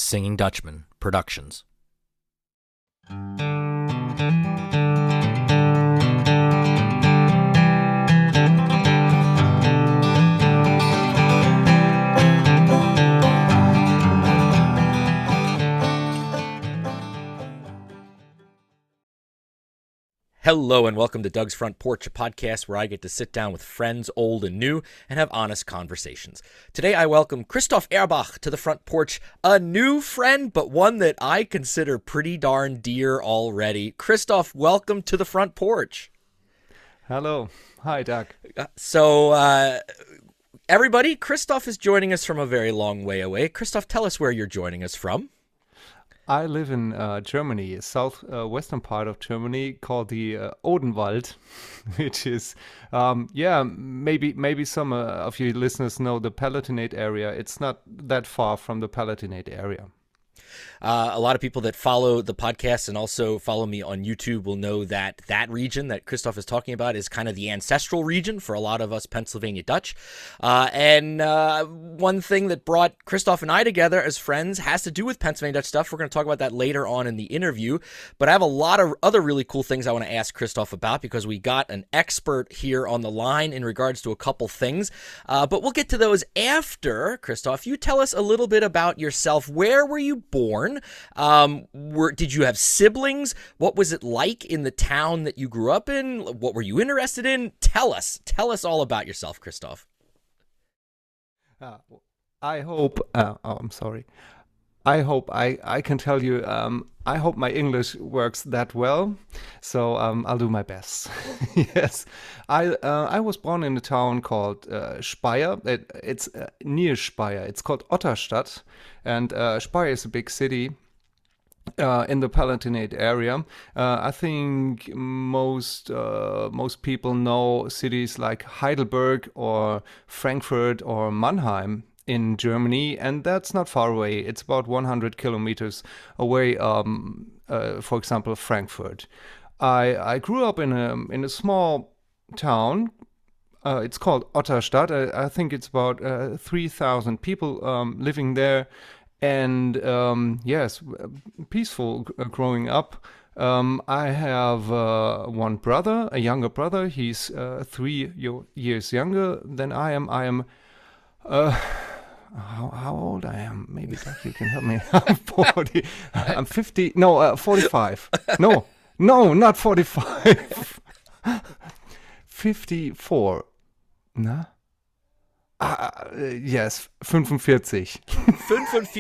Singing Dutchman Productions. Hello and welcome to Doug's Front Porch, a podcast where I get to sit down with friends old and new and have honest conversations. Today I welcome Christoph Erbach to the Front Porch, a new friend, but one that I consider pretty darn dear already. Christoph, welcome to the Front Porch. Hello. Hi, Doug. Everybody, Christoph is joining us from a very long way away. Christoph, tell us where you're joining us from. I live in Germany, southwestern part of Germany, called the Odenwald, which is, maybe some of you listeners know the Palatinate area. It's not that far from the Palatinate area. A lot of people that follow the podcast and also follow me on YouTube will know that that region that Christoph is talking about is kind of the ancestral region for a lot of us Pennsylvania Dutch. And one thing that brought Christoph and I together as friends has to do with Pennsylvania Dutch stuff. We're going to talk about that later on in the interview. But I have a lot of other really cool things I want to ask Christoph about because we got an expert here on the line in regards to a couple things. But we'll get to those after. Christoph, you tell us a little bit about yourself. Where were you born? Did you have siblings? What was it like in the town that you grew up in? What were you interested in? Tell us all about yourself, Christoph. I hope I can tell you, I hope my English works that well, so I'll do my best. Yes, I was born in a town called Speyer. It's near Speyer. It's called Otterstadt, and Speyer is a big city in the Palatinate area. I think most people know cities like Heidelberg or Frankfurt or Mannheim in Germany, and that's not far away. It's about 100 kilometers away, for example, Frankfurt. I grew up in a small town. It's called Otterstadt. I think it's about 3,000 people living there, and yes, peaceful growing up. I have one brother, a younger brother. He's 3 years younger than I am. How old I am? Maybe Doug, you can help me. I'm 40. I'm 50. No, 45. No, not 45. 54. Na? Yes, 45. 45,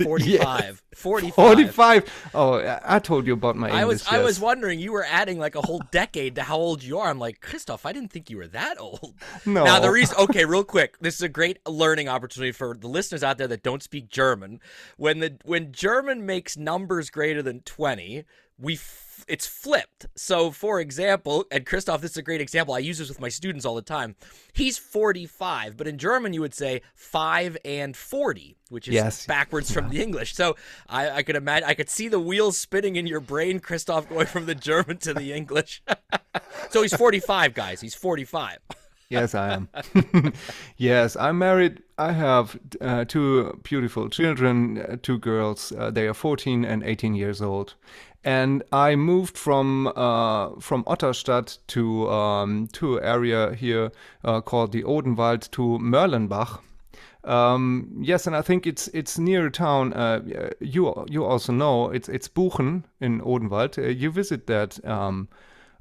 45. Yes. 45. 45. Oh, I told you about my English. I was wondering, you were adding like a whole decade to how old you are. I'm like, Christoph, I didn't think you were that old. No. Now, the reason, okay, real quick, this is a great learning opportunity for the listeners out there that don't speak German. When German makes numbers greater than 20, it's flipped. So, for example, and Christoph, this is a great example. I use this with my students all the time. He's 45, but in German you would say 5 and 40, which is backwards from the English. So I could imagine, I could see the wheels spinning in your brain, Christoph, going from the German to the English. So he's 45, guys. He's 45. Yes, I am. Yes, I'm married. I have 2 beautiful children, 2 girls. They are 14 and 18 years old. And I moved from Otterstadt to an area here called the Odenwald to Mörlenbach. Yes, and I think it's near a town. You also know it's Buchen in Odenwald. You visit that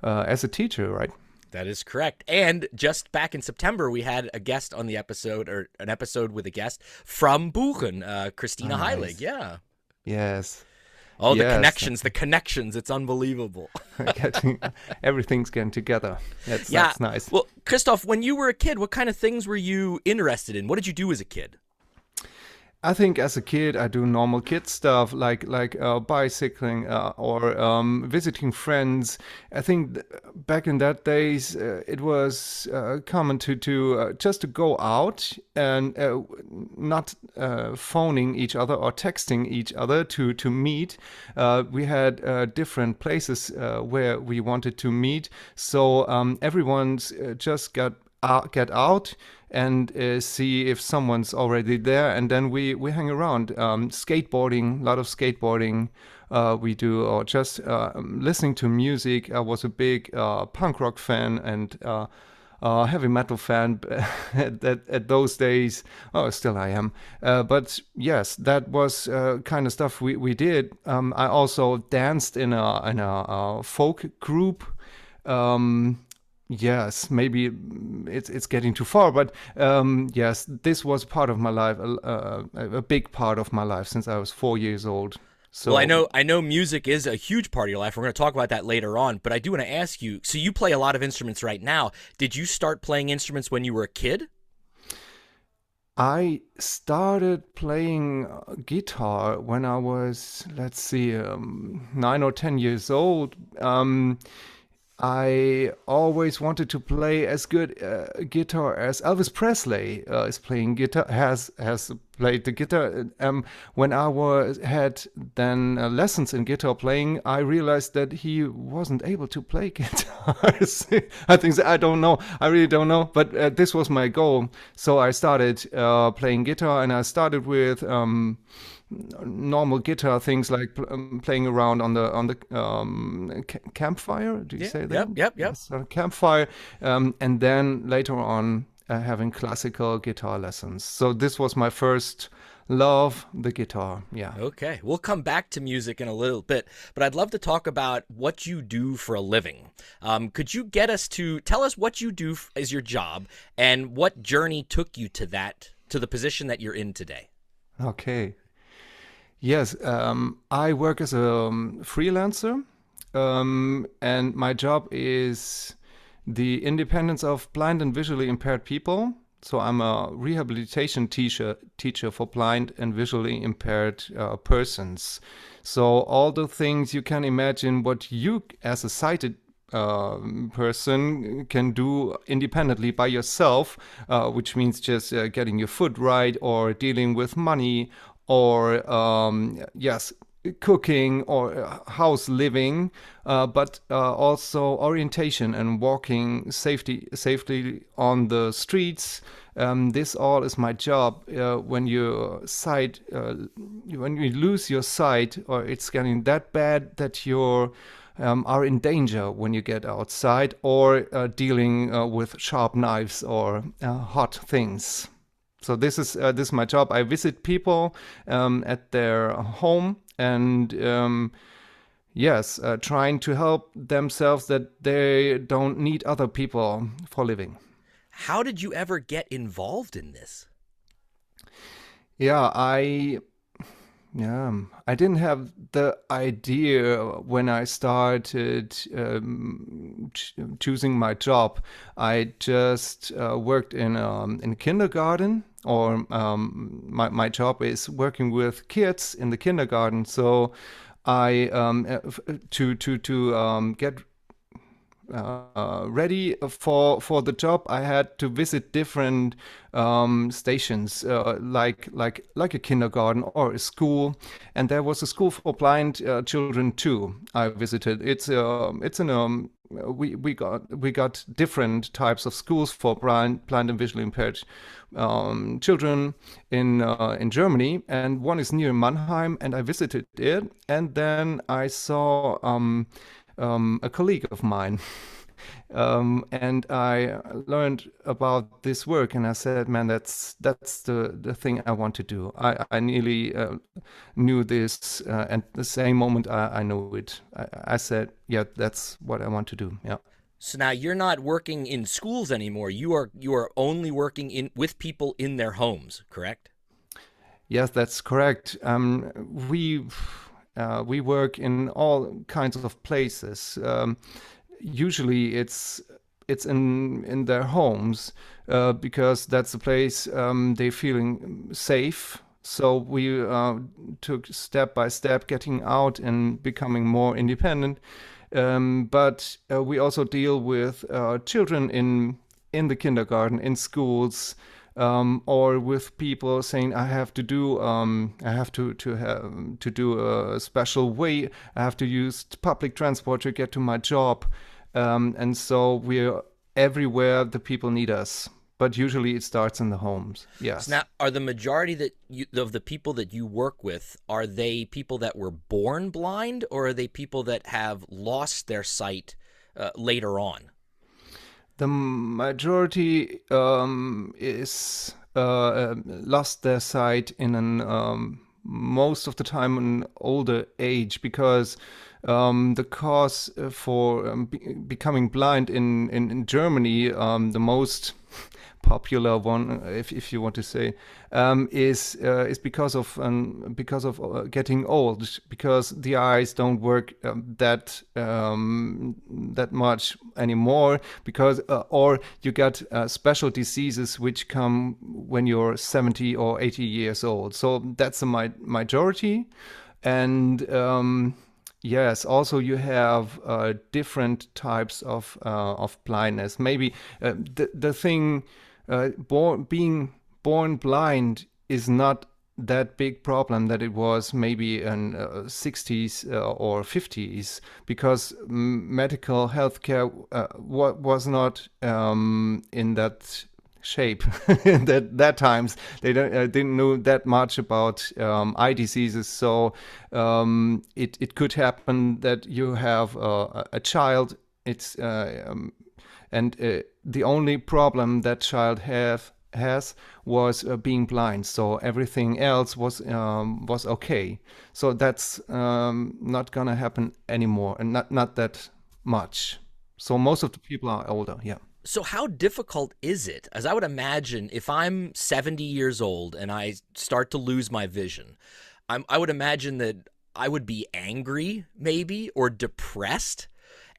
as a teacher, right? That is correct. And just back in September, we had a guest on the episode, or an episode with a guest from Buchen, Christina Heilig. Yeah. Yes. Oh, the connections. It's unbelievable. Everything's getting together. That's nice. Well, Christoph, when you were a kid, what kind of things were you interested in? What did you do as a kid? I think as a kid, I do normal kid stuff like bicycling or visiting friends. I think back in that days, it was common to just to go out and not phoning each other or texting each other to meet. We had different places where we wanted to meet, so everyone's just got get out and see if someone's already there, and then we hang around. Skateboarding, a lot of skateboarding. We do, or just listening to music. I was a big punk rock fan and heavy metal fan at those days. Oh, still I am. But yes, that was kind of stuff we did. I also danced in a folk group. Yes, maybe it's getting too far, but yes, this was part of my life, a big part of my life since I was 4 years old. Well, So I know music is a huge part of your life. We're going to talk about that later on, but I do want to ask you, so you play a lot of instruments right now. Did you start playing instruments when you were a kid? I started playing guitar when I was, let's see, 9 or 10 years old. I always wanted to play as good guitar as Elvis Presley is playing guitar, has played the guitar. When I was had then lessons in guitar playing, I realized that he wasn't able to play guitars. I think I don't know. I really don't know. But this was my goal, so I started playing guitar, and I started with normal guitar things like playing around on the campfire. Do you Yeah. say that? Yep. Yes, campfire, and then later on having classical guitar lessons. So this was my first love, the guitar. Yeah. Okay. We'll come back to music in a little bit, but I'd love to talk about what you do for a living. Could you get us to tell us what you do as your job and what journey took you to the position that you're in today? Okay. Yes, I work as a freelancer, and my job is the independence of blind and visually impaired people. So I'm a rehabilitation teacher for blind and visually impaired persons. So all the things you can imagine what you as a sighted person can do independently by yourself, which means just getting your foot right or dealing with money or yes, cooking or house living, but also orientation and walking safely on the streets. This all is my job. When when you lose your sight, or it's getting that bad that you're are in danger when you get outside, or dealing with sharp knives or hot things. So this is my job. I visit people at their home and yes, trying to help themselves that they don't need other people for living. How did you ever get involved in this? Yeah, I didn't have the idea when I started choosing my job. I just worked in kindergarten, or my job is working with kids in the kindergarten. So I to get ready for the job, I had to visit different stations, like a kindergarten or a school, and there was a school for blind children too. I visited. It's in we got different types of schools for blind and visually impaired children in Germany, and one is near Mannheim, and I visited it, and then I saw a colleague of mine. And I learned about this work, and I said, "Man, that's the thing I want to do." I nearly knew this, and the same moment I knew it. I said, "Yeah, that's what I want to do." Yeah. So now you're not working in schools anymore. You are only working with people in their homes, correct? Yes, that's correct. We work in all kinds of places. Usually, it's in their homes because that's the place they're feeling safe. So we took step by step, getting out and becoming more independent. But we also deal with children in the kindergarten, in schools, or with people saying, I have to do a special way. I have to use public transport to get to my job, and so we're everywhere the people need us. But usually it starts in the homes. Yes. So now, are the majority of the people that you work with, are they people that were born blind, or are they people that have lost their sight later on? The majority is lost their sight in an most of the time an older age, because the cause for becoming blind in Germany, the most popular one, if you want to say, is because of getting old, because the eyes don't work that much anymore, because or you got special diseases which come when you're 70 or 80 years old. So that's a majority, and yes, also you have different types of blindness. Maybe the thing, being born blind is not that big problem that it was maybe in 60s or 50s, because medical healthcare was not in that shape in that times. They didn't know that much about eye diseases, so it could happen that you have a child. It's and the only problem that child has was being blind. So everything else was okay. So that's not gonna happen anymore, and not that much. So most of the people are older. Yeah. So how difficult is it? As I would imagine, if I'm 70 years old and I start to lose my vision, I would imagine that I would be angry maybe, or depressed.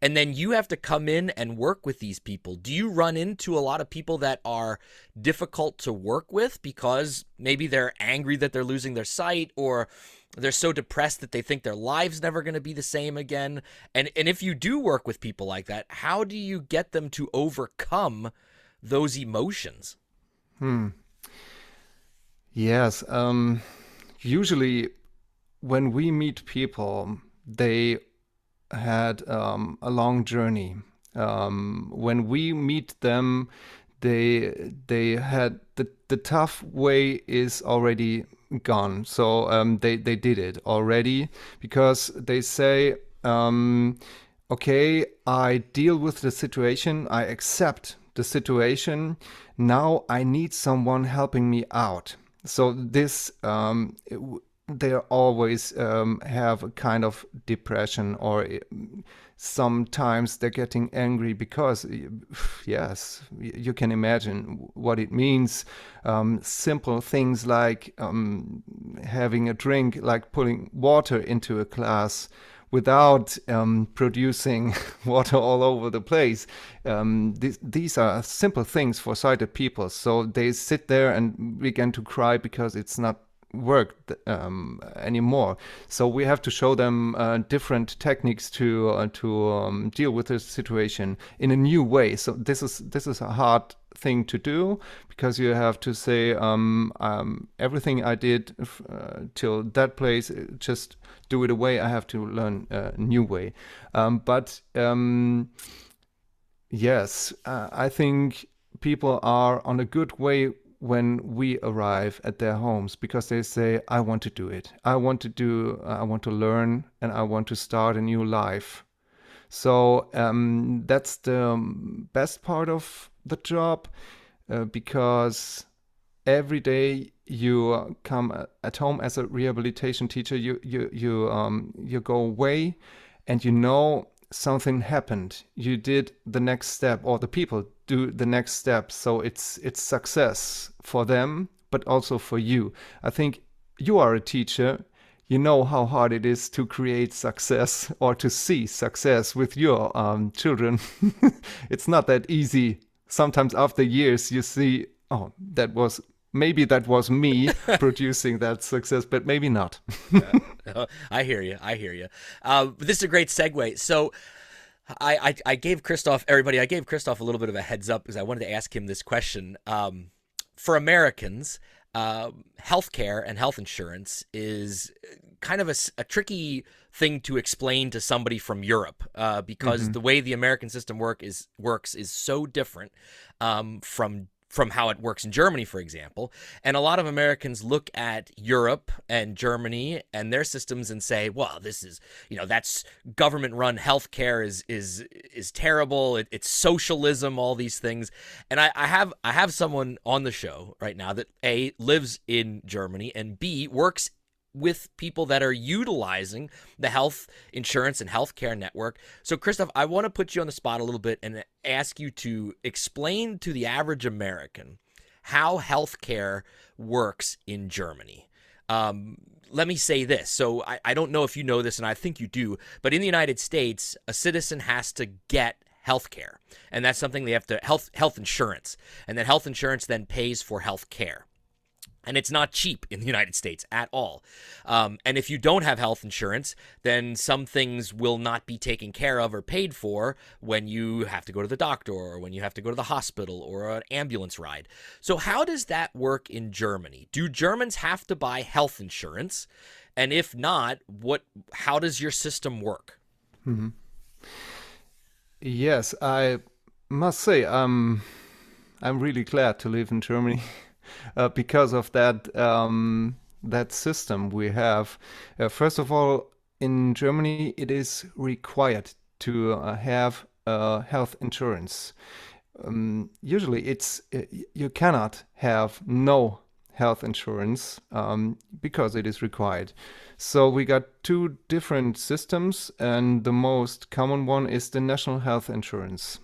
And then you have to come in and work with these people. Do you run into a lot of people that are difficult to work with because maybe they're angry that they're losing their sight, or they're so depressed that they think their life's never going to be the same again? And if you do work with people like that, how do you get them to overcome those emotions? Yes. Usually when we meet people, they had a long journey. When we meet them, they had the tough way is already gone. So they did it already, because they say, okay, I deal with the situation, I accept the situation. Now I need someone helping me out. So this they always have a kind of depression, or sometimes they're getting angry because, yes, you can imagine what it means. Simple things like having a drink, like putting water into a glass without producing water all over the place. These are simple things for sighted people. So they sit there and begin to cry because it's not work anymore. So we have to show them different techniques to deal with this situation in a new way. So this is a hard thing to do, because you have to say, everything I did till that place, just do it away. I have to learn a new way. But yes, I think people are on a good way when we arrive at their homes, because they say, I want to do it. I want to learn, and I want to start a new life. So that's the best part of the job, because every day you come at home as a rehabilitation teacher, you go away, and you know something happened. You did the next step, or the people do the next step. So it's success for them, but also for you. I think you are a teacher. You know how hard it is to create success, or to see success with your children. It's not that easy. Sometimes after years you see, oh, maybe that was me producing that success, but maybe not. I hear you. This is a great segue. So I gave Christoph a little bit of a heads up, because I wanted to ask him this question. For Americans, healthcare and health insurance is kind of a tricky thing to explain to somebody from Europe, because the way the American system works is so different from how it works in Germany, for example. And a lot of Americans look at Europe and Germany and their systems and say, well, this is, that's government-run healthcare is terrible. It's socialism, all these things. And I have someone on the show right now that A, lives in Germany, and B, works with people that are utilizing the health insurance and healthcare network. So, Christoph, I want to put you on the spot a little bit and ask you to explain to the average American how healthcare works in Germany. Let me say this. So I don't know if you know this, and I think you do, but in the United States, a citizen has to get health care, and that's something they have to health insurance, and then health insurance then pays for health care. And it's not cheap in the United States at all. And if you don't have health insurance, then some things will not be taken care of or paid for when you have to go to the doctor or when you have to go to the hospital or an ambulance ride. So how does that work in Germany? Do Germans have to buy health insurance? And if not, how does your system work? Mm-hmm. Yes, I must say I'm really glad to live in Germany. Because of that that system we have. First of all, in Germany, it is required to have health insurance. Usually, you cannot have no health insurance because it is required. So we got two different systems, and the most common one is the national health insurance.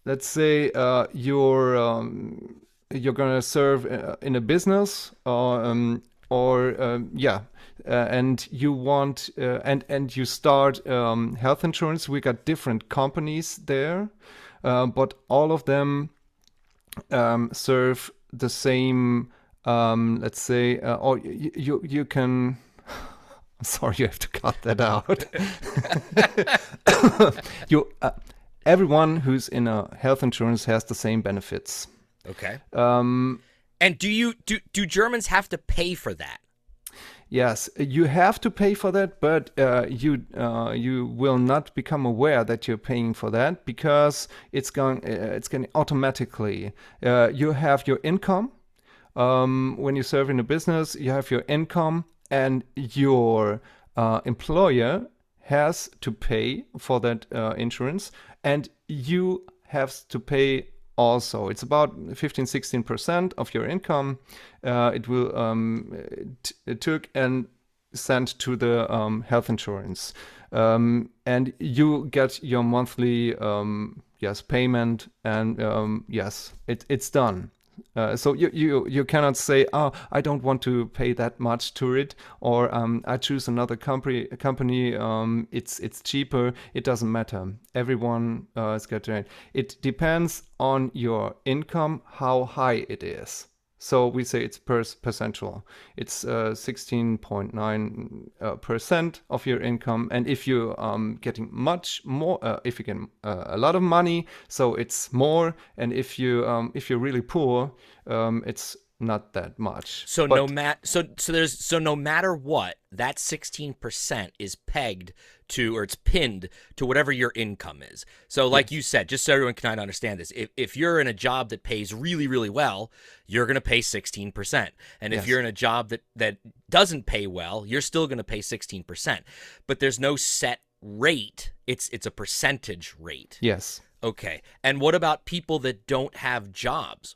Let's say you're gonna serve in a business, and you want and you start health insurance. We got different companies there, but all of them serve the same. Let's say, or you can. Sorry, you have to cut that out. Everyone who's in a health insurance has the same benefits. Okay. And do Germans have to pay for that? Yes, you have to pay for that, but you will not become aware that you're paying for that because it's going automatically. You have your income. When you serve in a business, you have your income, and your employer has to pay for that insurance, and you have to pay also. It's about 15-16% of your income. It will took and sent to the health insurance, and you get your monthly payment, and it's done. So you cannot say, oh, I don't want to pay that much to it, or I choose another company. It's cheaper. It doesn't matter. Everyone is getting it. It depends on your income, how high it is. So we say it's percentual. It's 16.9% of your income, and if you're getting much more, if you get a lot of money, so it's more, and if you're really poor, it's not that much. So no matter what, that 16% is pegged to, or it's pinned to whatever your income is. So like you said, just so everyone can kind of understand this, if you're in a job that pays really, really well, you're going to pay 16%. And if you're in a job that doesn't pay well, you're still going to pay 16%. But there's no set rate. It's a percentage rate. Yes. Okay. And what about people that don't have jobs?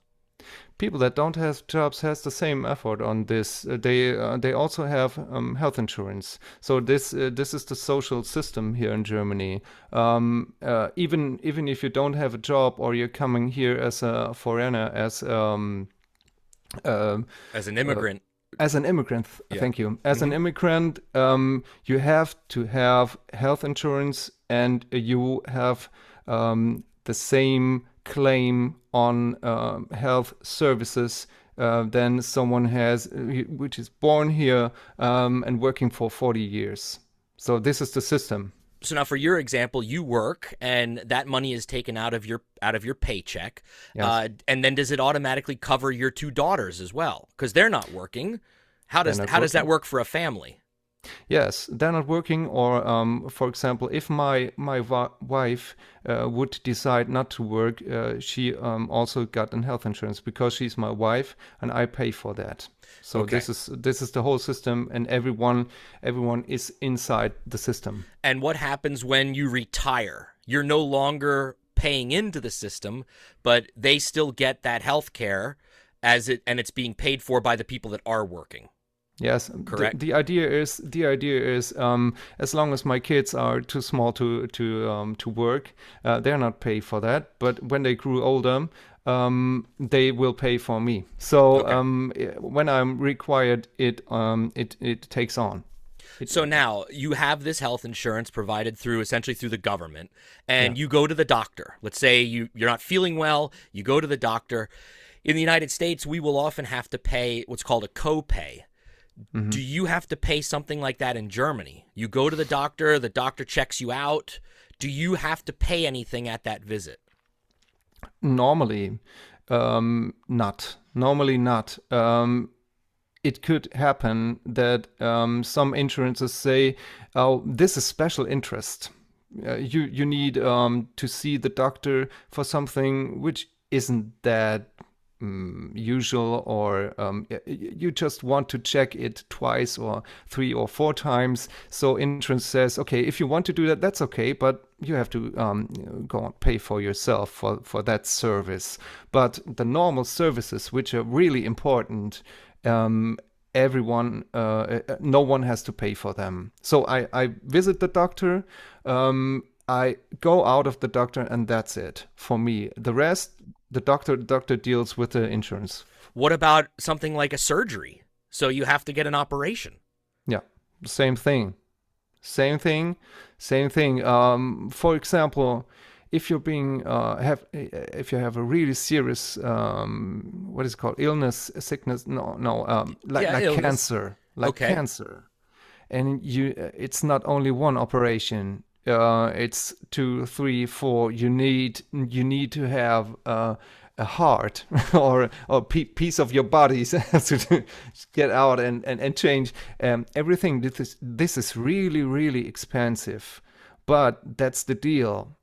People that don't have jobs has the same effort on this. They also have health insurance. So this is the social system here in Germany. Even if you don't have a job, or you're coming here as a foreigner, as an immigrant. As an immigrant, thank you. As an immigrant, you have to have health insurance, and you have the same claim on health services than someone has which is born here and working for 40 years. So this is the system. So now, for your example, you work, and that money is taken out of your paycheck, Yes, and then does it automatically cover your two daughters as well? Because they're not working. they're not How does that working. work for a family? Yes, they're not working, or for example, if my wife would decide not to work, she also got an health insurance because she's my wife, and I pay for that. So Okay. this is the whole system, and everyone is inside the system. And what happens when you retire? You're no longer paying into the system, but they still get that health care and it's being paid for by the people that are working. Yes, Correct? the idea is as long as my kids are too small to work, they're not paid for that. But when they grew older, they will pay for me. So Okay. when I'm required, it takes on. So now you have this health insurance provided through essentially through the government, Yeah. and you go to the doctor. Let's say you're not feeling well, you go to the doctor. In the United States, we will often have to pay what's called a copay. hmm Do you have to pay something like that in Germany? You go to the doctor checks you out. Do you have to pay anything at that visit? Normally, not. Normally, not. It could happen that some insurances say, "Oh, this is special interest. You need to see the doctor for something which isn't that usual, or you just want to check it twice or 3 or 4 times." So insurance says, "Okay, if you want to do that, that's okay, but you have to go and pay for yourself for that service." But the normal services, which are really important, everyone, no one has to pay for them. So I visit the doctor, I go out of the doctor, and that's it for me. The rest, the doctor deals with the insurance. What about something like a surgery? So you have to get an operation. Yeah, same thing. Same thing, same thing. For example, if you're being if you have a really serious what is it called, illness, sickness, no, Yeah, like illness. cancer, Okay. and it's not only one operation. It's 2, 3, 4. You need to have a heart or piece of your body to get out and change everything. This is really really expensive, but that's the deal.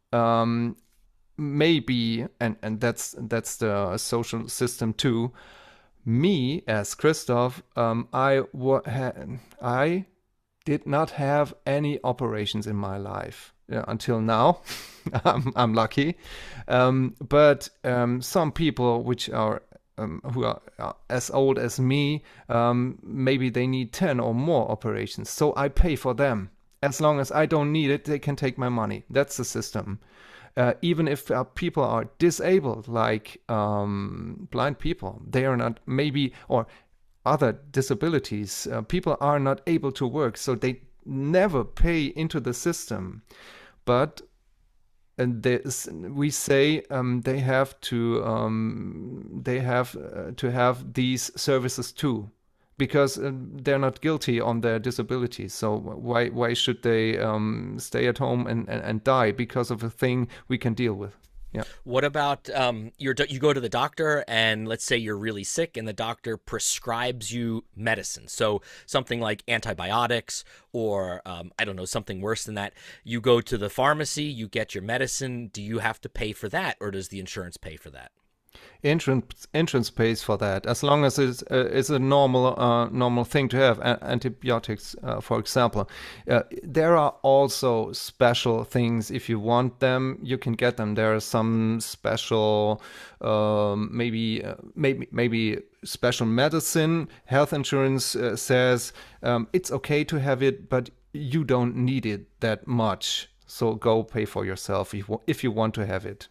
Maybe, and that's the social system too. Me as Christoph, I did not have any operations in my life until now. I'm lucky, but some people which are who are as old as me, maybe they need 10 or more operations. So I pay for them. As long as I don't need it, they can take my money. That's the system. Even if people are disabled, like blind people, they are not, maybe, or other disabilities, people are not able to work, so they never pay into the system. But we say they have to have these services too, because they're not guilty on their disabilities. So why should they stay at home and die because of a thing we can deal with? Yeah. What about you go to the doctor, and let's say you're really sick and the doctor prescribes you medicine. So something like antibiotics, or I don't know, something worse than that. You go to the pharmacy, you get your medicine. Do you have to pay for that, or does the insurance pay for that? Insurance pays for that, as long as it's a normal thing to have. Antibiotics, for example. There are also special things. If you want them, you can get them. There are some special, maybe special medicine. Health insurance says it's okay to have it, but you don't need it that much. So go pay for yourself if you want to have it.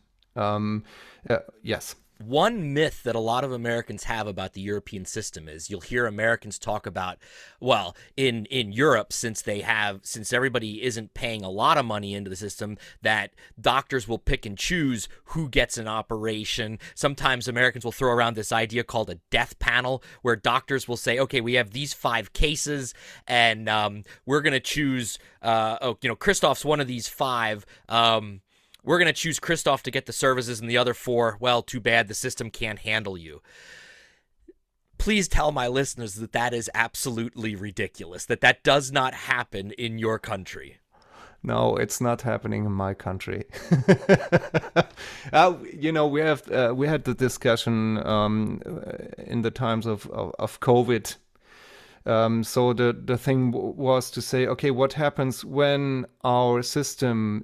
Yes. one myth that a lot of Americans have about the European system is you'll hear Americans talk about, well, in Europe, since everybody isn't paying a lot of money into the system, that doctors will pick and choose who gets an operation. Sometimes Americans will throw around this idea called a death panel, where doctors will say, okay, we have these 5 cases, and we're going to choose, Christoph's one of these 5. We're going to choose Christoph to get the services, and the other 4, well, too bad, the system can't handle you. Please tell my listeners that that is absolutely ridiculous, that does not happen in your country. No, it's not happening in my country. We had the discussion in the times of COVID. So the thing was to say, okay, what happens when our system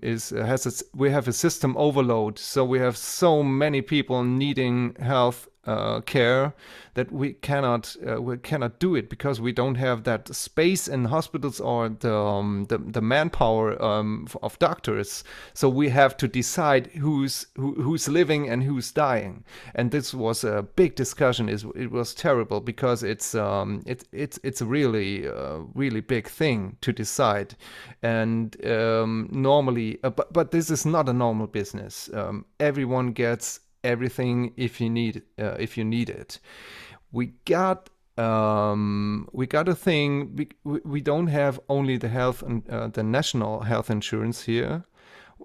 we have a system overload? So we have so many people needing health care that we cannot do it because we don't have that space in hospitals or the manpower of doctors. So we have to decide who's living and who's dying. And this was a big discussion. It was terrible because it's a really really big thing to decide. And normally, but this is not a normal business. Everyone gets everything if you need it. We got a thing. We don't have only the health and the national health insurance here.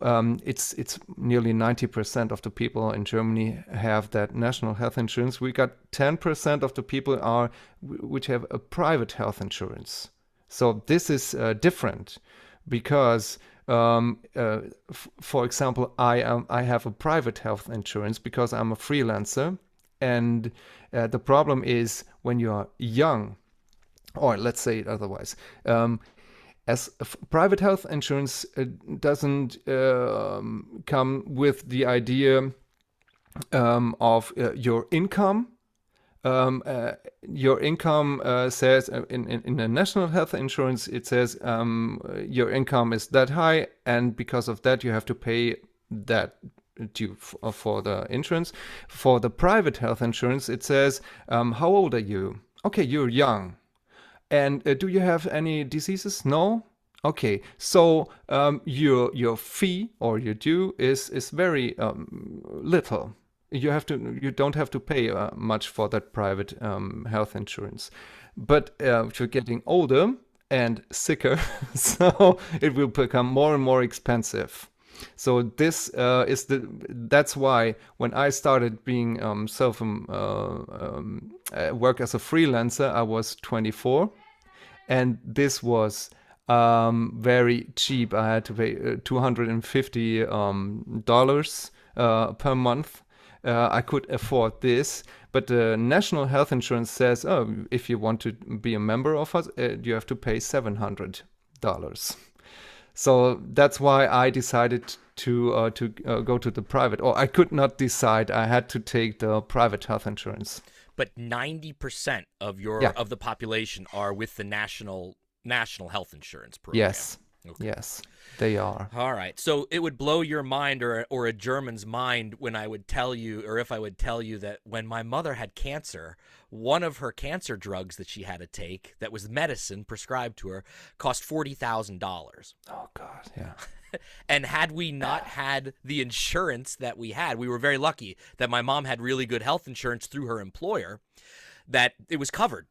It's nearly 90% of the people in Germany have that national health insurance. We got 10% of the people which have a private health insurance. So this is different because for example, I have a private health insurance because I'm a freelancer, and the problem is when you are young, or let's say it otherwise, as private health insurance doesn't come with the idea of your income. Your income says in a national health insurance, it says your income is that high, and because of that you have to pay that due for the insurance. For the private health insurance, it says how old are you? Okay, you're young. And do you have any diseases? No. Okay, so your fee or your due is very little. You don't have to pay much for that private health insurance. But if you're getting older and sicker, so it will become more and more expensive. So this that's why when I started being work as a freelancer, I was 24, and this was very cheap. I had to pay $250 per month. I could afford this, but the national health insurance says, oh, if you want to be a member of us, you have to pay $700. So that's why I decided to go to the private, or I could not decide. I had to take the private health insurance. But 90% of of the population are with the national health insurance program. Yes. Okay. Yes, they are. All right. So it would blow your mind or a German's mind when I would tell you, or if I would tell you, that when my mother had cancer, one of her cancer drugs that she had to take that was medicine prescribed to her cost $40,000. Oh, God, yeah. And had we not had the insurance that we had, we were very lucky that my mom had really good health insurance through her employer, that it was covered.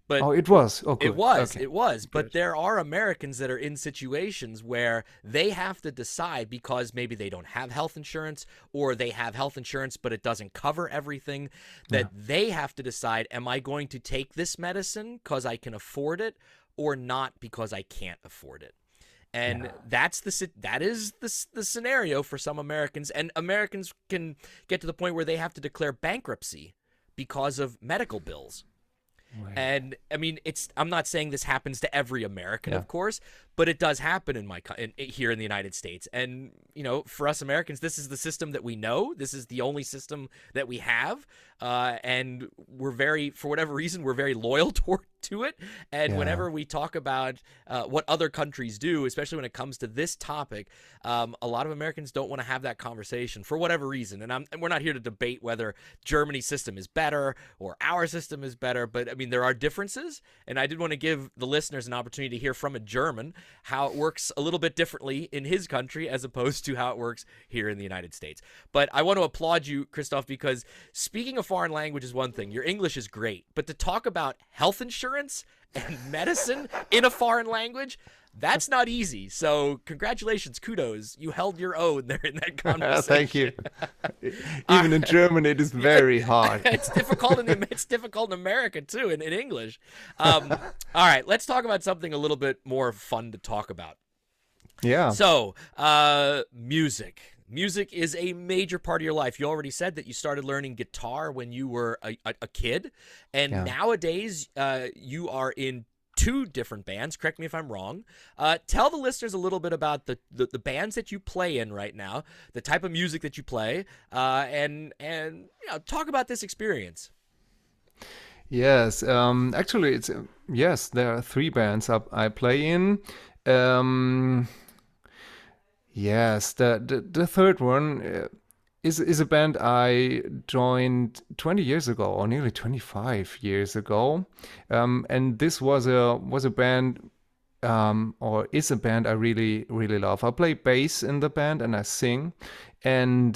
But it was. Oh, good. It was. Okay. It was. Good. But there are Americans that are in situations where they have to decide because maybe they don't have health insurance, or they have health insurance but it doesn't cover everything, that they have to decide, am I going to take this medicine because I can afford it, or not because I can't afford it? And that is the scenario for some Americans. And Americans can get to the point where they have to declare bankruptcy because of medical bills. Right. And I mean, I'm not saying this happens to every American, of course, but it does happen here in the United States. And, for us Americans, this is the system that we know. This is the only system that we have. And for whatever reason, we're very loyal to it. And whenever we talk about what other countries do, especially when it comes to this topic, a lot of Americans don't want to have that conversation for whatever reason. And we're not here to debate whether Germany's system is better or our system is better, but I mean, there are differences. And I did want to give the listeners an opportunity to hear from a German how it works a little bit differently in his country as opposed to how it works here in the United States. But I want to applaud you, Christoph, because speaking a foreign language is one thing. Your English is great. But to talk about health insurance and medicine in a foreign language, that's not easy. So congratulations, kudos. You held your own there in that conversation. Thank you. Even in German, it is very hard. It's difficult in America too, in English. All right, let's talk about something a little bit more fun to talk about. Yeah. So, music. Music is a major part of your life. You already said that you started learning guitar when you were a kid, and nowadays you are in 2 different bands. Correct me if I'm wrong. Tell the listeners a little bit about the bands that you play in right now, the type of music that you play, and talk about this experience. Yes, actually, it's yes. There are 3 bands I play in. Yes, the third one is a band I joined 20 years ago, or nearly 25 years ago, and this was a band, or is a band I really love. I play bass in the band and I sing, and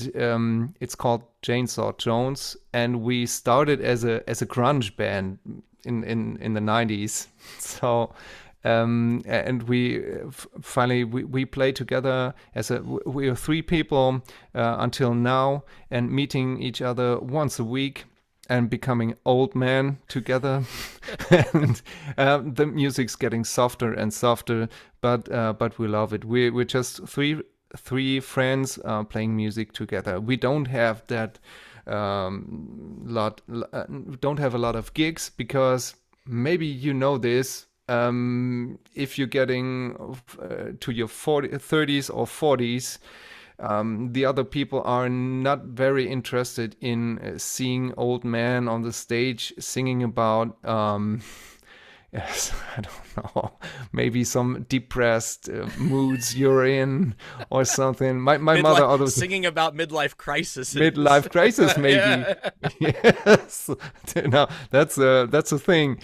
it's called Chainsaw Jones, and we started as a grunge band in the 90s, so. And we finally we play together we are 3 people until now, and meeting each other once a week and becoming old men together. And the music's getting softer and softer, but we love it. We're just three friends playing music together. We don't have that don't have a lot of gigs, because maybe you know this. If you're getting to your 30s or 40s, the other people are not very interested in seeing old men on the stage singing about yes, I don't know, maybe some depressed moods you're in or something. My mother always singing about midlife crisis. Midlife crisis, maybe. Yes, no, that's a thing.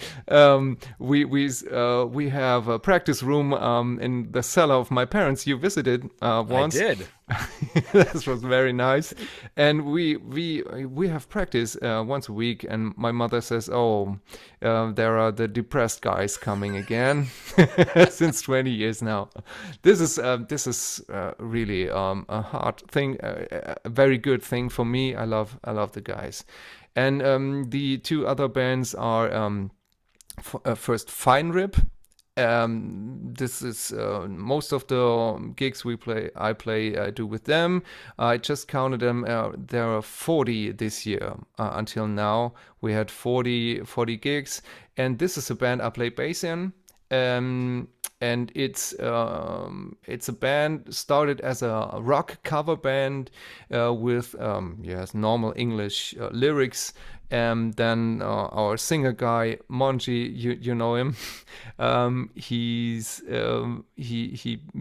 We have a practice room in the cellar of my parents. You visited once. I did. That was very nice, and we have practice once a week. And my mother says, "Oh, there are the depressed guys coming again," since 20 years now. This is really a hard thing, a very good thing for me. I love the guys, and the 2 other bands are first Fine Rip. This is most of the gigs I do with them. I just counted them. There are 40 this year. Until now, we had 40 gigs, and this is a band I play bass in. And it's a band started as a rock cover band with normal English lyrics. And then our singer guy Monji, you know him, he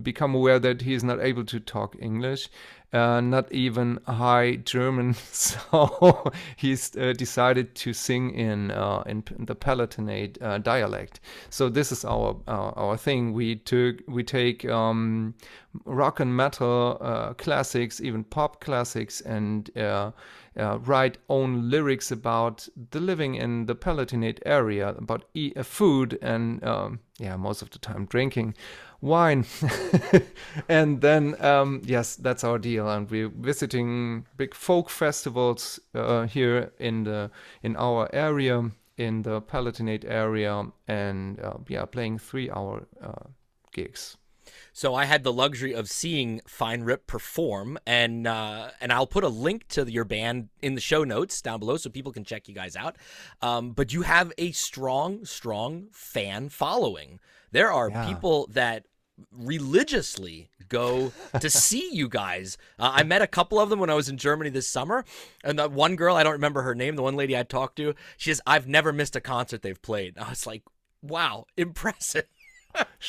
become aware that he is not able to talk English, not even high German, so he's decided to sing in the Palatinate dialect. So this is our thing. We take rock and metal classics, even pop classics, and write own lyrics about the living in the Palatinate area, about food, and most of the time drinking wine. And then yes, that's our deal, and we're visiting big folk festivals here in our area, in the Palatinate area, and playing 3-hour gigs. So I had the luxury of seeing Fine Rip perform, and I'll put a link to your band in the show notes down below so people can check you guys out. But you have a strong fan following. There are people that religiously go to see you guys. I met a couple of them when I was in Germany this summer, and that one girl, I don't remember her name, the one lady I talked to, she says, "I've never missed a concert they've played." And I was like, Wow, impressive.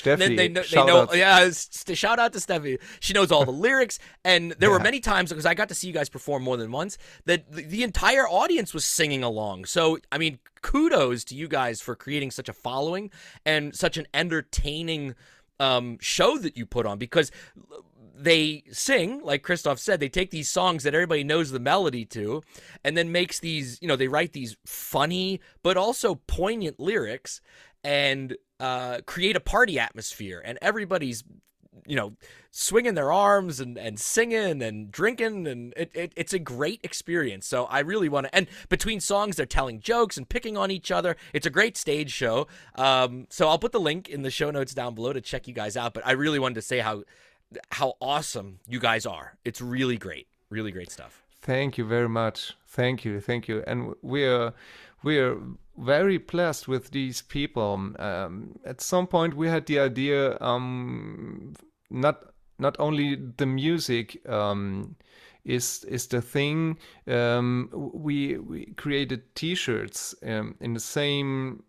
Then Steffi, they shout know. out. Yeah, shout out to Steffi. She knows all the lyrics, and there were many times because I got to see you guys perform more than once that the entire audience was singing along. So I mean, kudos to you guys for creating such a following and such an entertaining show that you put on, because they sing, like Christoph said, they take these songs that everybody knows the melody to, and then makes these, they write these funny but also poignant lyrics, and create a party atmosphere, and everybody's swinging their arms and singing and drinking, and it's a great experience. So I really want to, and between songs they're telling jokes and picking on each other. It's a great stage show. So I'll put the link in the show notes down below to check you guys out, but I really wanted to say how awesome you guys are. It's really great stuff. Thank you very much. Thank you. And we're very blessed with these people. At some point, we had the idea, not only the music is the thing. We created T-shirts in the same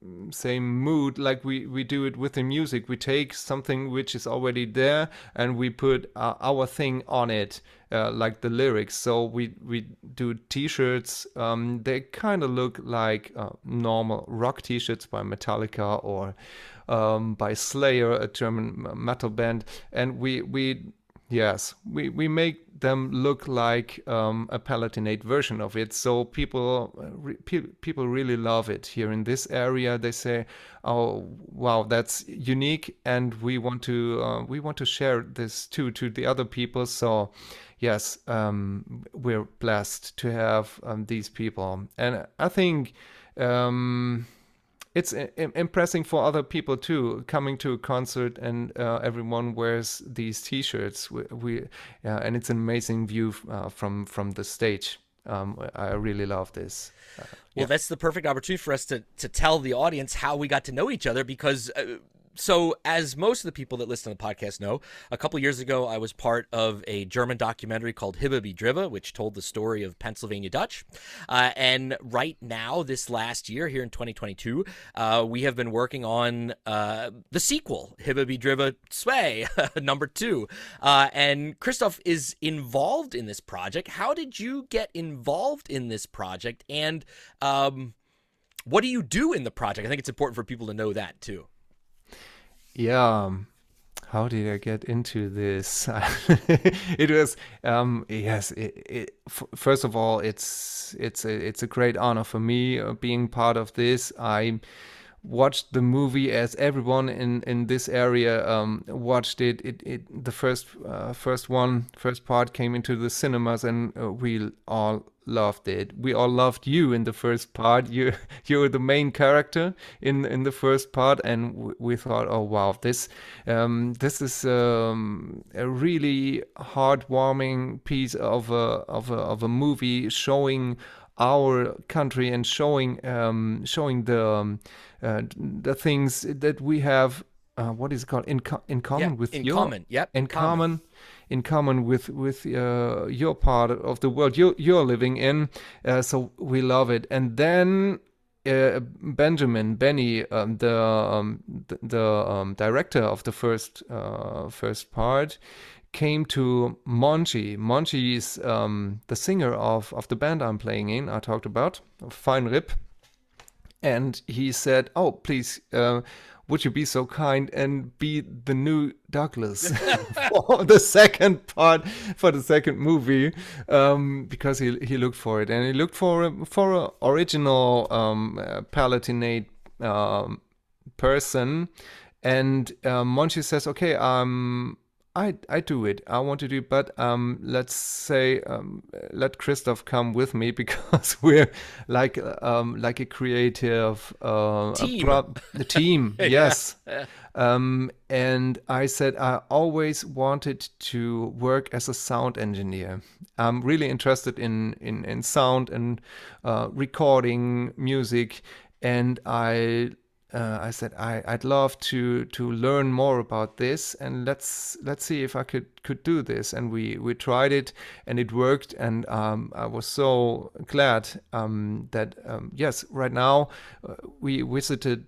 mood like we do it with the music. We take something which is already there and we put our thing on it, like the lyrics. So we do T-shirts. They kind of look like normal rock T-shirts by Metallica or by Slayer, a German metal band, and we make them look like a Palatinate version of it. So people really love it here in this area. They say, "Oh, wow, that's unique," and we want to share this too to the other people. So, yes, we're blessed to have these people, and I think. It's impressing for other people too, coming to a concert and everyone wears these T-shirts. And it's an amazing view from the stage. I really love this. Well, that's the perfect opportunity for us to tell the audience how we got to know each other, because so as most of the people that listen to the podcast know, a couple years ago, I was part of a German documentary called Hibbe be Dribbe, which told the story of Pennsylvania Dutch. And right now, this last year, here in 2022, we have been working on the sequel, Hibbe be Dribbe 2, number 2. And Christoph is involved in this project. How did you get involved in this project? And what do you do in the project? I think it's important for people to know that too. Yeah, how did I get into this? It was yes. First of all, it's a great honor for me being part of this. I watched the movie as everyone in this area watched it. The first part came into the cinemas, and we all loved it. We all loved you in the first part. You're the main character in the first part, and we thought, oh wow, this is a really heartwarming piece of a movie showing our country and showing the things that we have. What is it called? In common with in your common. Yep. In common with your part of the world you're living in. So we love it. And then Benny, the director of the first part, came to Monchi. Monchi is the singer of the band I'm playing in. I talked about Fine Rip, and he said, "Oh, please, would you be so kind and be the new Douglas for the second part, for the second movie?" Because he looked for it, and he looked for a original Palatinate person, and Monchi says, "Okay, I do it. I want to do it, but let's say let Christoph come with me because we're like a creative team. Yes. Yeah. And I said I always wanted to work as a sound engineer. I'm really interested in sound and recording music, and I I said I'd love to learn more about this, and let's see if I could do this. And we tried it, and it worked. And I was so glad that yes, right now we visited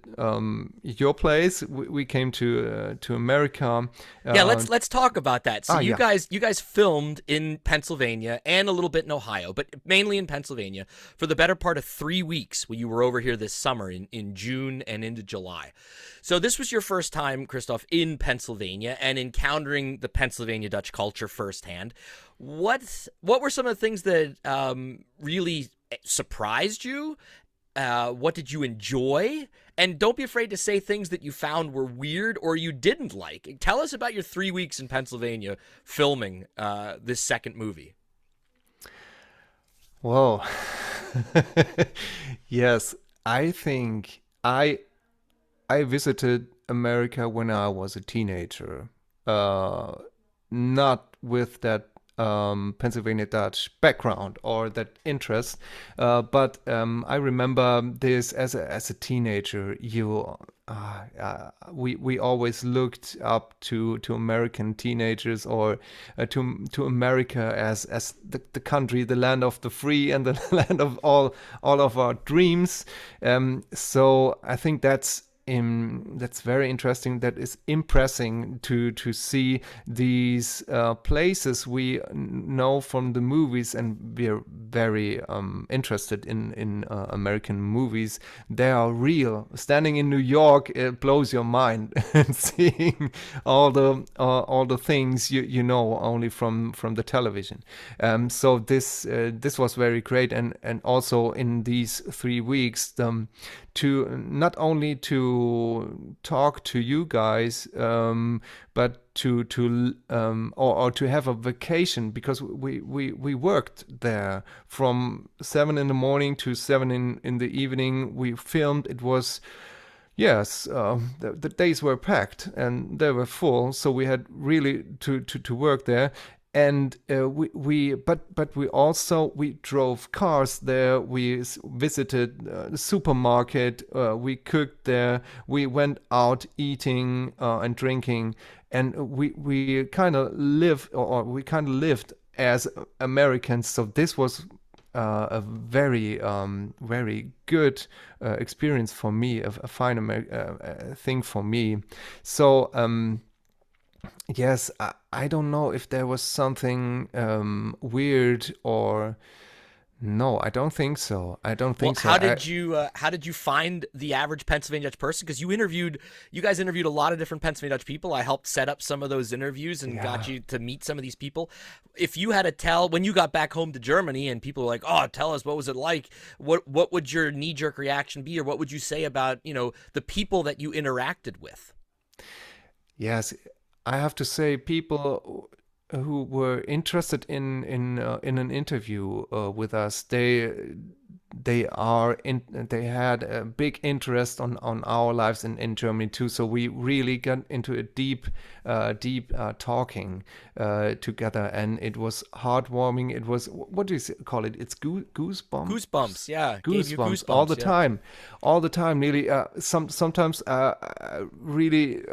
your place. We came to America. Yeah, let's talk about that. So Yeah. you guys filmed in Pennsylvania and a little bit in Ohio, but mainly in Pennsylvania for the better part of 3 weeks when you were over here this summer in June and into July. So this was your first time, Christoph, in Pennsylvania and encountering the Pennsylvania Dutch culture firsthand. What were some of the things that really surprised you? What did you enjoy? And don't be afraid to say things that you found were weird or you didn't like. Tell us about your 3 weeks in Pennsylvania filming this second movie. Whoa. Yes, I think I visited America when I was a teenager. Not with that Pennsylvania Dutch background or that interest, but I remember this as a teenager. We always looked up to American teenagers or to America as the country, the land of the free, and the land of all of our dreams. So I think that's very interesting. That is impressing to see these places we know from the movies, and we're very interested in American movies. They are real. Standing in New York, it blows your mind, and seeing all the things you know only from the television. So this was very great, and also in these 3 weeks, to not only to talk to you guys, but to have a vacation, because we worked there from 7 in the morning to 7 in the evening. We filmed. It was, yes, the days were packed and they were full, so we had really to work there. And but we drove cars there. We visited the supermarket. We cooked there. We went out eating and drinking, and we kind of lived as Americans. So this was a very very good experience for me, a fine thing for me. So. Yes, I don't know if there was something weird or no. I don't think so. I don't think so. How did you find the average Pennsylvania Dutch person? Because you guys interviewed a lot of different Pennsylvania Dutch people. I helped set up some of those interviews and got you to meet some of these people. If you had to tell, when you got back home to Germany and people were like, "Oh, tell us, what was it like?" What would your knee-jerk reaction be, or what would you say about the people that you interacted with? Yes, I have to say, people who were interested in an interview with us, they had a big interest on our lives in Germany too. So we really got into a deep talking together, and it was heartwarming. It was, what do you call it? It's goosebumps. Goosebumps, yeah. Goosebumps all the time. Nearly. Sometimes I really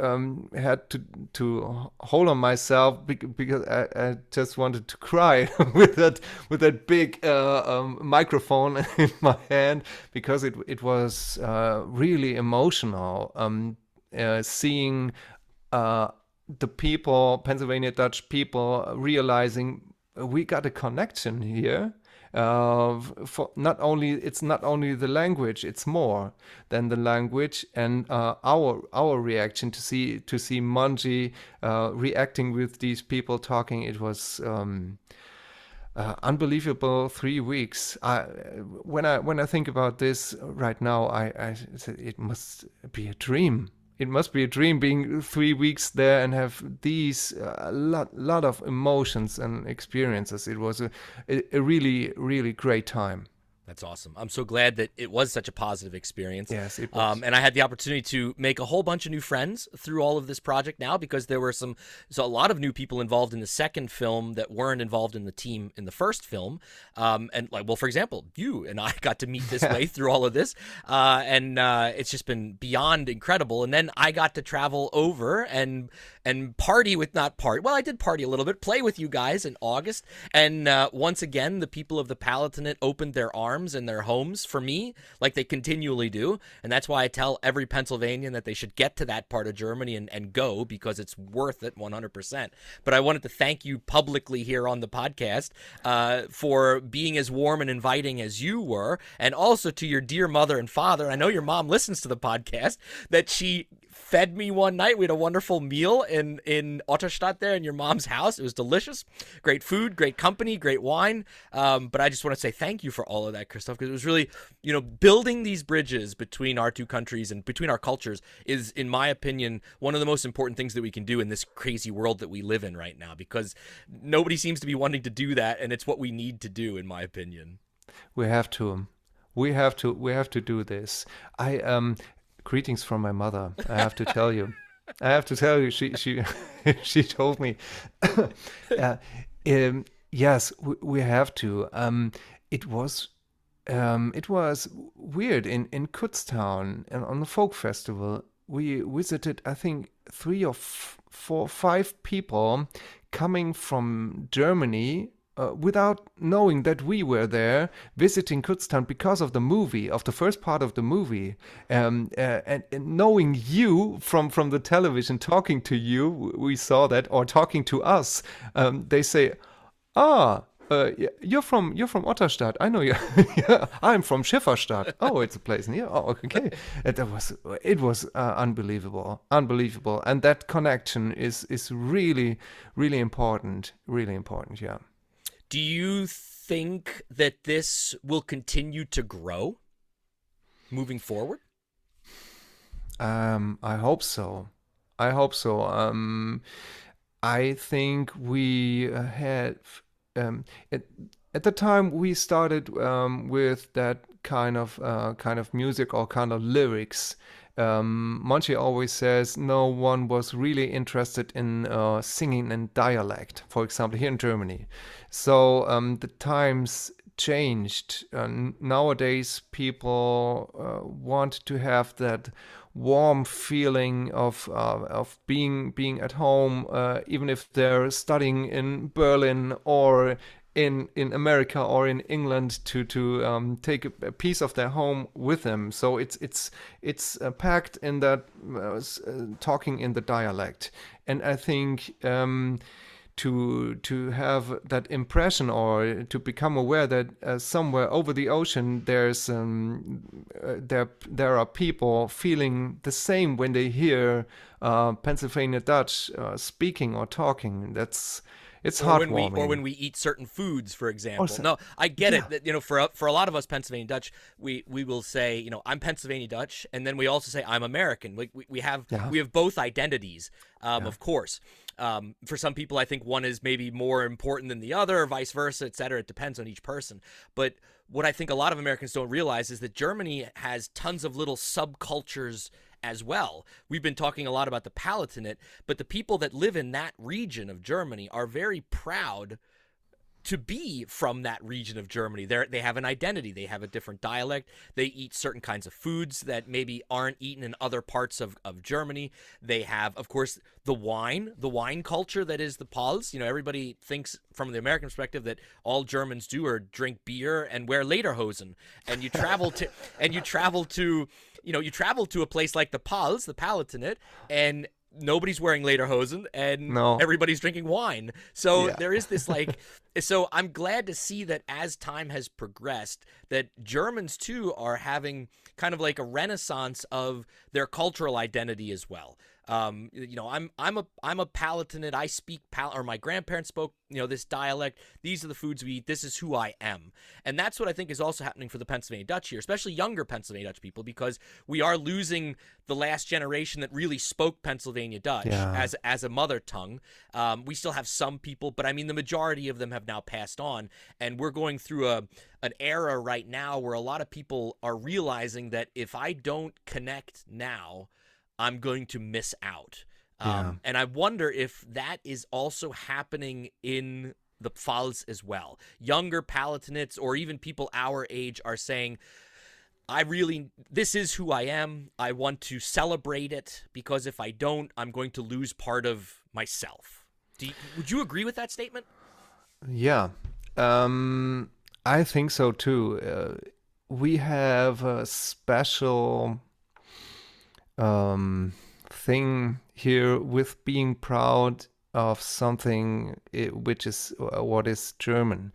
had to hold on myself because I just wanted to cry with that big microphone in my hand, because it was really emotional. Seeing the people, Pennsylvania Dutch people, realizing we got a connection here. For it's not only the language, it's more than the language. And our reaction to see Manji reacting with these people talking, it was unbelievable 3 weeks. When I think about this right now, I said it must be a dream. It must be a dream being 3 weeks there and have these lot of emotions and experiences. It was a really, really great time. That's awesome. I'm so glad that it was such a positive experience. Yes, it was. And I had the opportunity to make a whole bunch of new friends through all of this project now, because there were a lot of new people involved in the second film that weren't involved in the team in the first film. And like, well, for example, you and I got to meet this way through all of this. And it's just been beyond incredible. And then I got to travel over and party with, not party. Well, I did party a little bit, play with you guys in August. And once again, the people of the Palatinate opened their arms and their homes for me, like they continually do. And that's why I tell every Pennsylvanian that they should get to that part of Germany and go, because it's worth it 100%. But I wanted to thank you publicly here on the podcast for being as warm and inviting as you were. And also to your dear mother and father. I know your mom listens to the podcast, that she fed me one night. We had a wonderful meal in Otterstadt there in your mom's house. It was delicious. Great food, great company, great wine. But I just want to say thank you for all of that, Christoph, because it was really, building these bridges between our two countries and between our cultures is, in my opinion, one of the most important things that we can do in this crazy world that we live in right now, because nobody seems to be wanting to do that, and it's what we need to do, in my opinion. We have to. We have to do this. Greetings from my mother. I have to tell you. She she told me. Yes, we have to. It was weird in Kutztown and on the folk festival. We visited, I think, 3 or 4, 5 people coming from Germany. Without knowing that we were there visiting Kutztown because of the movie, of the first part of the movie, and knowing you from the television, talking to you, we saw that, or talking to us, they say, you're from Otterstadt. I know you. Yeah, I'm from Schifferstadt. Oh, it's a place near. Oh, okay. It was unbelievable, and that connection is really, really important. Really important. Yeah. Do you think that this will continue to grow moving forward? I hope so. I think we had at the time we started with that kind of music or kind of lyrics. Monchi always says no one was really interested in singing in dialect, for example, here in Germany. So the times changed. Nowadays, people want to have that warm feeling of being at home, even if they're studying in Berlin or in America or in England, to take a piece of their home with them. So it's packed in that talking in the dialect, and I think to have that impression or to become aware that somewhere over the ocean there's there are people feeling the same when they hear Pennsylvania Dutch speaking or talking. It's heartwarming. Or when we eat certain foods, for example. No, I get it. That, for a lot of us Pennsylvania Dutch, we will say, I'm Pennsylvania Dutch, and then we also say I'm American. We have both identities, of course. For some people, I think one is maybe more important than the other, or vice versa, et cetera. It depends on each person. But what I think a lot of Americans don't realize is that Germany has tons of little subcultures as well. We've been talking a lot about the Palatinate, but the people that live in that region of Germany are very proud to be from that region of Germany. They have an identity. They have a different dialect. They eat certain kinds of foods that maybe aren't eaten in other parts of Germany. They have, of course, the wine culture that is the Pals. Everybody thinks from the American perspective that all Germans do are drink beer and wear lederhosen. And you travel to a place like the Pals, the Palatinate, and nobody's wearing lederhosen and everybody's drinking wine. So there is this so I'm glad to see that as time has progressed, that Germans too are having kind of like a renaissance of their cultural identity as well. I'm a Palatinate. I speak or my grandparents spoke this dialect. These are the foods we eat. This is who I am, and that's what I think is also happening for the Pennsylvania Dutch here, especially younger Pennsylvania Dutch people, because we are losing the last generation that really spoke Pennsylvania Dutch Yeah. as a mother tongue. We still have some people, but I mean the majority of them have now passed on, and we're going through an era right now where a lot of people are realizing that if I don't connect now, I'm going to miss out. Yeah. And I wonder if that is also happening in the Pfalz as well. Younger Palatinates or even people our age are saying, this is who I am. I want to celebrate it, because if I don't, I'm going to lose part of myself. Would you agree with that statement? Yeah. I think so too. We have a special thing here with being proud of something which is what is German.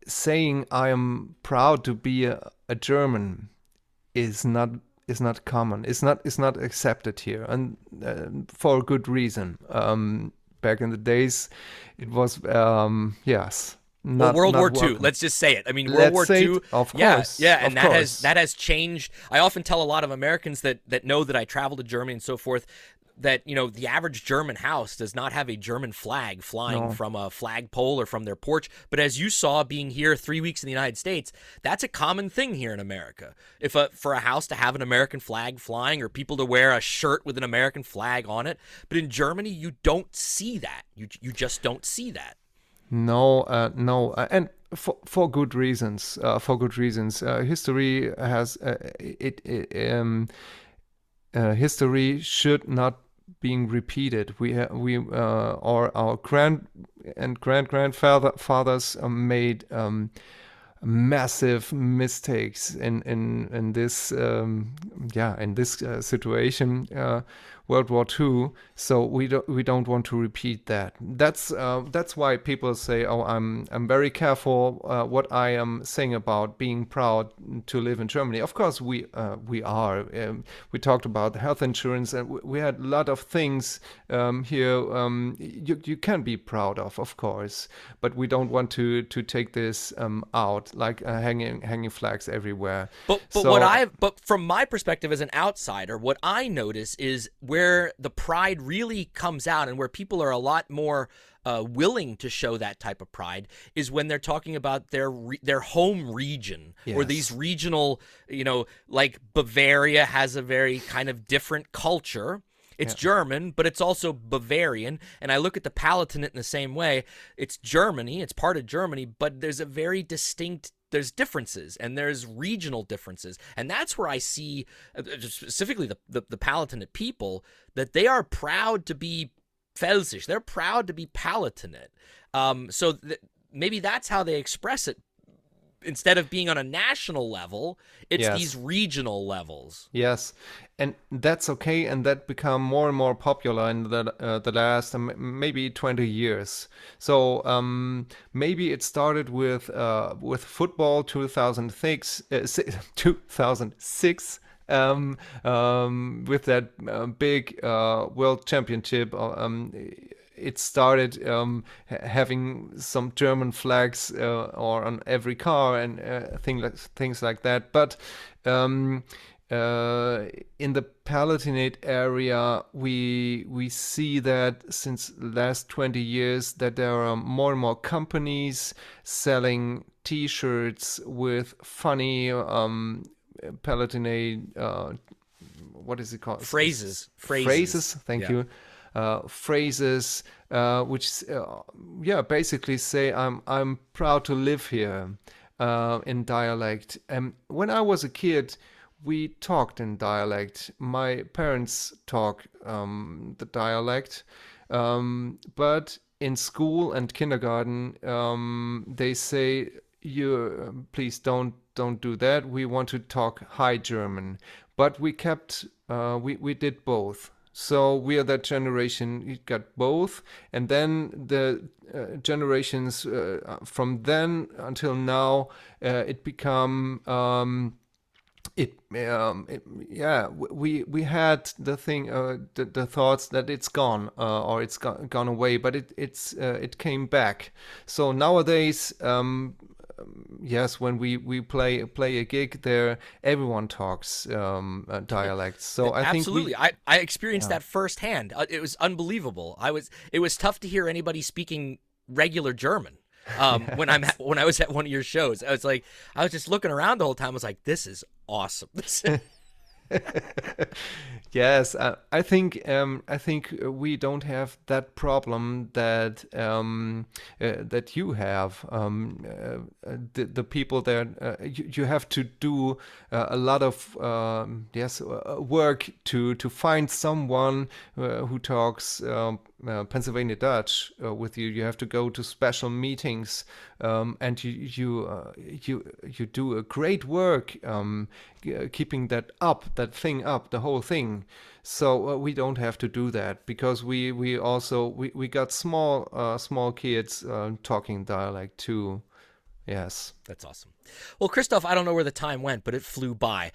Saying I am proud to be a German is not common. It's not accepted here, and for a good reason. Back in the days, it was yes. Well, World War II. welcome. Let's just say it. I mean, Let's World War say II. it. Of Yeah, course. yeah, and Of course. that has changed. I often tell a lot of Americans that know that I travel to Germany and so forth, that the average German house does not have a German flag flying No. from a flagpole or from their porch. But as you saw, being here 3 weeks in the United States, that's a common thing here in America. For a house to have an American flag flying, or people to wear a shirt with an American flag on it. But in Germany, you don't see that. You just don't see that. No, no, and for good reasons. For good reasons. History has history should not being repeated. We or our grandfathers made massive mistakes in this situation, World War II. So we don't want to repeat that. That's why people say, oh, I'm very careful what I am saying about being proud to live in Germany. Of course we are. We talked about health insurance, and we had a lot of things here you can be proud of course, but we don't want to take this out, like hanging flags everywhere. But So but from my perspective as an outsider, what I notice is where the pride really comes out, and where people are a lot more willing to show that type of pride, is when they're talking about their home region, or Yes. these regional, like Bavaria has a very kind of different culture. It's German, but it's also Bavarian. And I look at the Palatinate in the same way. It's Germany, it's part of Germany, but there's a very distinct, there's differences, and there's regional differences. And that's where I see, specifically the Palatinate people, that they are proud to be Pfälzisch. They're proud to be Palatinate. So maybe that's how they express it. Instead of being on a national level, it's Yes. these regional levels. yes, and that's okay, and that become more and more popular in the last maybe 20 years. So maybe it started with football 2006, 2006. With that big world championship. It started having some German flags or on every car and things like that. But in the Palatinate area, we see that since last 20 years that there are more and more companies selling T-shirts with funny Palatinate. What is it called? Phrases. Thank Yeah. you. Phrases which basically say I'm proud to live here in dialect. When I was a kid, we talked in dialect. My parents talk the dialect, but in school and kindergarten they say, you please don't do that. We want to talk High German, but we kept we did both. So we are that generation. It got both, and then the generations from then until now, it become Yeah, we had the thing, the thoughts that it's gone, or it's gone away, but it came back. So nowadays, yes, when we play a gig there, everyone talks dialects. So I think Absolutely. I experienced that firsthand. It was unbelievable. It was tough to hear anybody speaking regular German. When I was at one of your shows, I was just looking around the whole time. I was like, this is awesome. Yes, I think we don't have that problem that that you have. The people there, you have to do a lot of work to find someone who talks Pennsylvania Dutch with you. You have to go to special meetings, and you do a great work keeping that thing up, the whole thing. So we don't have to do that because we also got small kids talking dialect too. Yes. That's awesome. Well, Christoph, I don't know where the time went, but it flew by.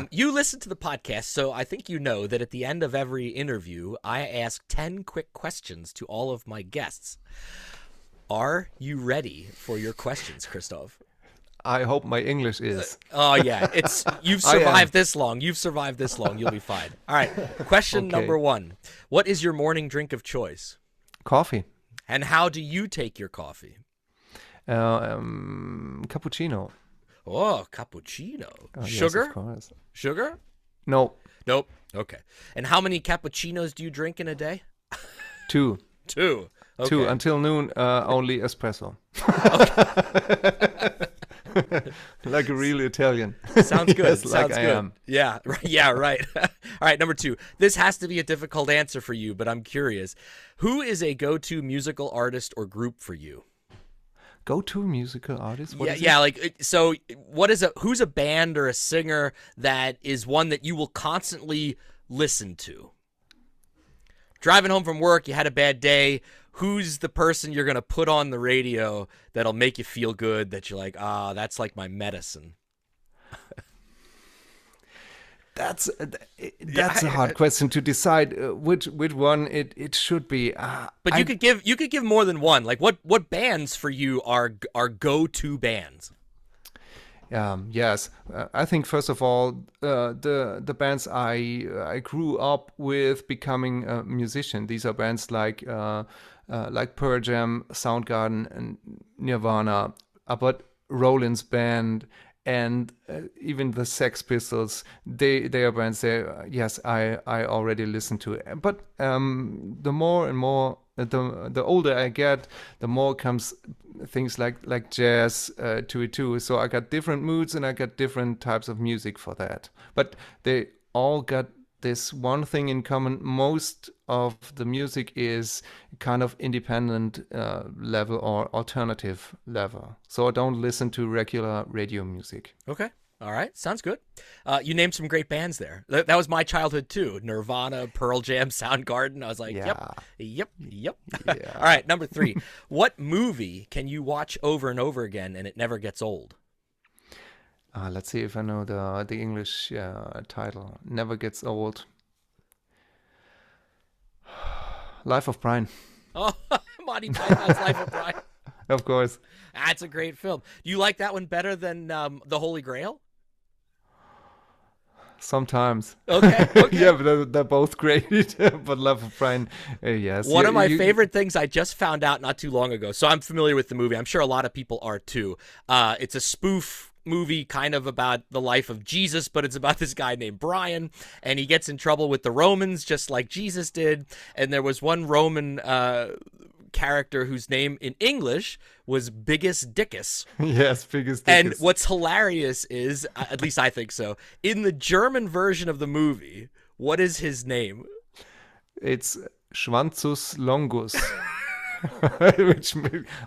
You listen to the podcast, so I think you know that at the end of every interview, I ask 10 quick questions to all of my guests. Are you ready for your questions, Christoph? I hope my English is. Oh, yeah. You've survived this long. You've survived this long. You'll be fine. All right. Question number 1. What is your morning drink of choice? Coffee. And how do you take your coffee? Cappuccino. Oh, cappuccino. Yes, Sugar? of course. Sugar? No. Nope. Okay. And how many cappuccinos do you drink in a day? 2. 2. Okay. 2 until noon. Only espresso. Like a real Italian. Sounds good. Yes, Sounds like good. I am. Yeah. Yeah. Right. All right. Number 2. This has to be a difficult answer for you, but I'm curious. Who is a go-to musical artist or group for you? Go-to musical artist? What is yeah. it? Like, so who's a band or a singer that is one that you will constantly listen to? Driving home from work, you had a bad day. Who's the person you're going to put on the radio that'll make you feel good, that you're like, that's like my medicine? That's a hard question to decide which one it should be. But you could give more than one. Like what bands for you are go-to bands? Yes, I think first of all, the bands I grew up with becoming a musician. These are bands like Pearl Jam, Soundgarden, and Nirvana, but Rollins Band, and even the Sex Pistols. They are bands that yes, I already listened to. But the more and more the older I get, the more comes things like jazz to it too. So I got different moods and I got different types of music for that. But they all got this one thing in common. Most of the music is kind of independent level or alternative level. So I don't listen to regular radio music. Okay. All right. Sounds good. You named some great bands there. That was my childhood too. Nirvana, Pearl Jam, Soundgarden. I was like, yep. Yeah. All right. Number 3. What movie can you watch over and over again and it never gets old? Let's see if I know the English title. Never gets old. Life of Brian. Oh, Monty Python's Life of Brian. Of course. That's a great film. Do you like that one better than The Holy Grail? Sometimes. Okay. Yeah, but they're both great. But Life of Brian, yes. One of my favorite things I just found out not too long ago. So I'm familiar with the movie. I'm sure a lot of people are too. It's a spoof movie kind of about the life of Jesus, but it's about this guy named Brian, and he gets in trouble with the Romans just like Jesus did. And there was one Roman character whose name in English was Biggest Dickus. Yes, Biggest Dickus. And what's hilarious is, at least I think so, in the German version of the movie, what is his name? It's Schwanzus Longus. Which